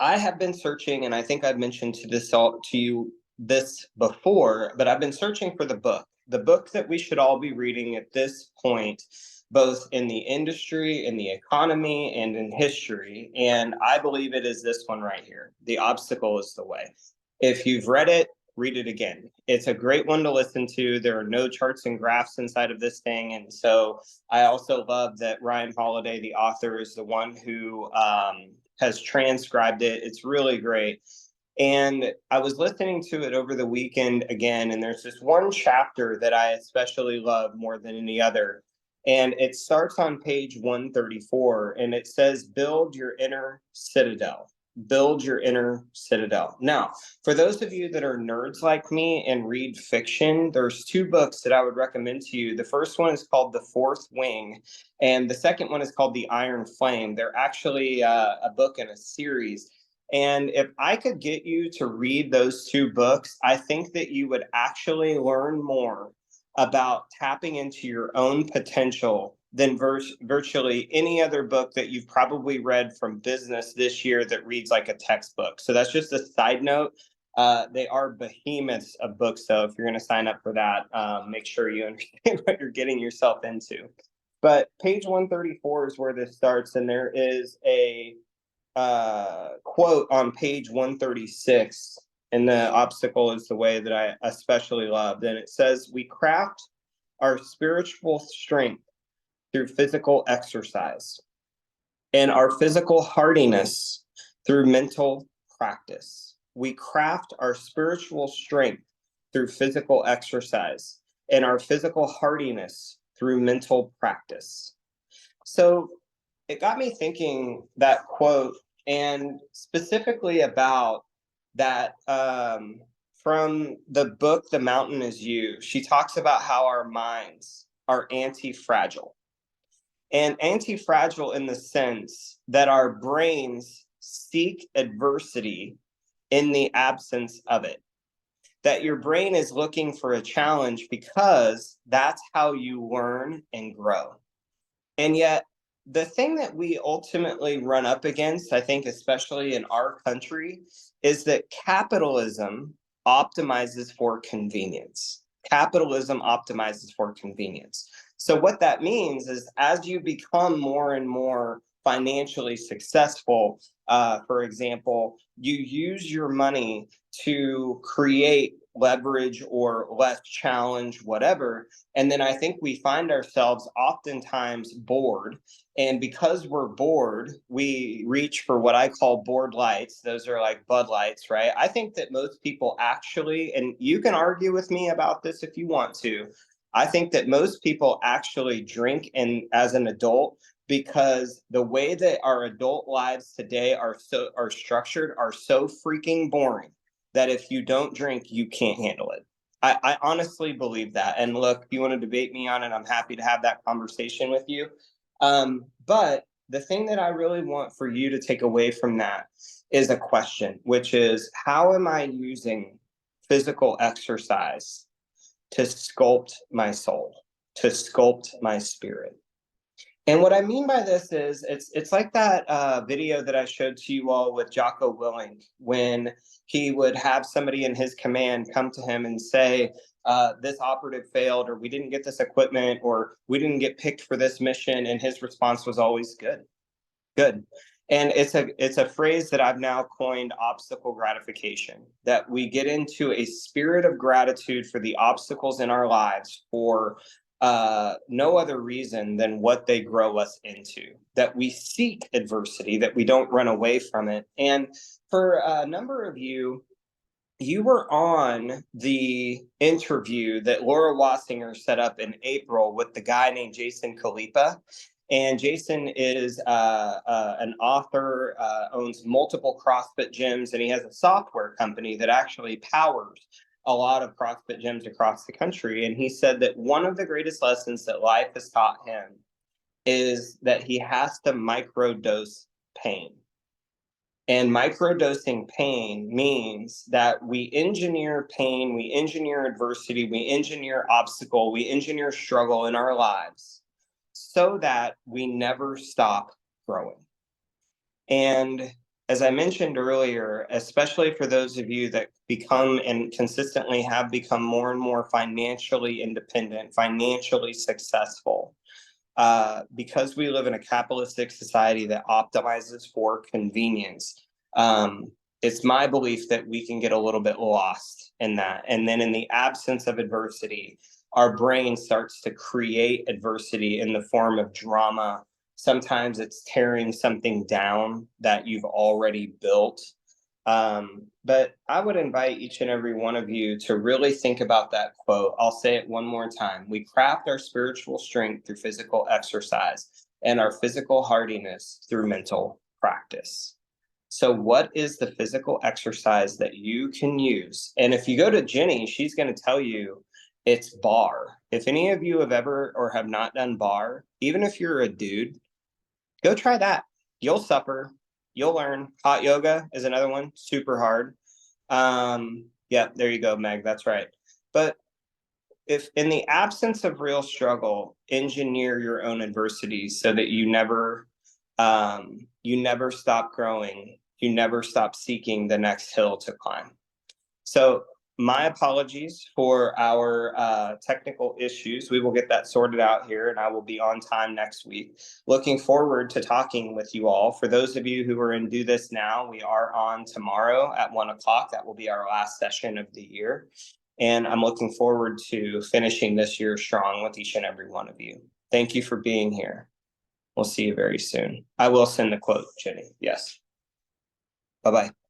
I have been searching, and I think I've mentioned to you this before, but I've been searching for the book that we should all be reading at this point, both in the industry, in the economy, and in history. And I believe it is this one right here. The Obstacle is the Way. If you've read it, read it again. It's a great one to listen to. There are no charts and graphs inside of this thing. And so I also love that Ryan Holiday, the author, is the one who has transcribed it. It's really great. And I was listening to it over the weekend again, and there's this one chapter that I especially love more than any other. And it starts on page 134, and it says, build your inner citadel. Build your inner citadel. Now, for those of you that are nerds like me and read fiction, there's two books that I would recommend to you. The first one is called The Fourth Wing, and the second one is called The Iron Flame. They're actually a book in a series. And if I could get you to read those two books, I think that you would actually learn more about tapping into your own potential than virtually any other book that you've probably read from business this year that reads like a textbook. So that's just a side note. They are behemoths of books, though. If you're going to sign up for that, make sure you understand what you're getting yourself into. But page 134 is where this starts, and there is a quote on page 136, and The Obstacle is the Way, that I especially loved. And it says, we craft our spiritual strength through physical exercise, and our physical hardiness through mental practice. We craft our spiritual strength through physical exercise, and our physical hardiness through mental practice. So it got me thinking, that quote, and specifically about that from the book The Mountain Is You. She talks about how our minds are anti-fragile. And anti-fragile in the sense that our brains seek adversity in the absence of it. That your brain is looking for a challenge because that's how you learn and grow. And yet, the thing that we ultimately run up against, I think, especially in our country, is that capitalism optimizes for convenience. Capitalism optimizes for convenience. So what that means is, as you become more and more financially successful, for example, you use your money to create leverage or less challenge, whatever. And then I think we find ourselves oftentimes bored. And because we're bored, we reach for what I call bored lights. Those are like Bud Lights, right? I think that most people actually, and you can argue with me about this if you want to, I think that most people actually drink as an adult, because the way that our adult lives today are structured are so freaking boring that if you don't drink, you can't handle it. I honestly believe that. And look, if you want to debate me on it, I'm happy to have that conversation with you. But the thing that I really want for you to take away from that is a question, which is, how am I using physical exercise to sculpt my soul, to sculpt my spirit? And what I mean by this is, it's like that video that I showed to you all with Jocko Willink, when he would have somebody in his command come to him and say, this operative failed, or we didn't get this equipment, or we didn't get picked for this mission. And his response was always good, good. And it's a phrase that I've now coined, obstacle gratification, that we get into a spirit of gratitude for the obstacles in our lives for no other reason than what they grow us into, that we seek adversity, that we don't run away from it. And for a number of you, you were on the interview that Laura Wassinger set up in April with the guy named Jason Khalipa. And Jason is an author, owns multiple CrossFit gyms, and he has a software company that actually powers a lot of CrossFit gyms across the country. And he said that one of the greatest lessons that life has taught him is that he has to microdose pain. And microdosing pain means that we engineer pain, we engineer adversity, we engineer obstacle, we engineer struggle in our lives so that we never stop growing. And as I mentioned earlier, especially for those of you that become and consistently have become more and more financially independent, financially successful, because we live in a capitalistic society that optimizes for convenience, it's my belief that we can get a little bit lost in that. And then in the absence of adversity, our brain starts to create adversity in the form of drama. Sometimes it's tearing something down that you've already built. But I would invite each and every one of you to really think about that quote. I'll say it one more time. We craft our spiritual strength through physical exercise and our physical hardiness through mental practice. So, what is the physical exercise that you can use? And if you go to Jenny, she's going to tell you it's bar. If any of you have ever or have not done bar, even if you're a dude, go try that. You'll suffer. You'll learn. Hot yoga is another one, super hard. Yeah, there you go, Meg. That's right. But if in the absence of real struggle, engineer your own adversities so that you never stop growing. You never stop seeking the next hill to climb. So my apologies for our technical issues. We will get that sorted out here, and I will be on time next week. Looking forward to talking with you all. For those of you who are in Do This Now, we are on tomorrow at 1:00. That will be our last session of the year. And I'm looking forward to finishing this year strong with each and every one of you. Thank you for being here. We'll see you very soon. I will send the quote, Jenny. Yes. Bye-bye.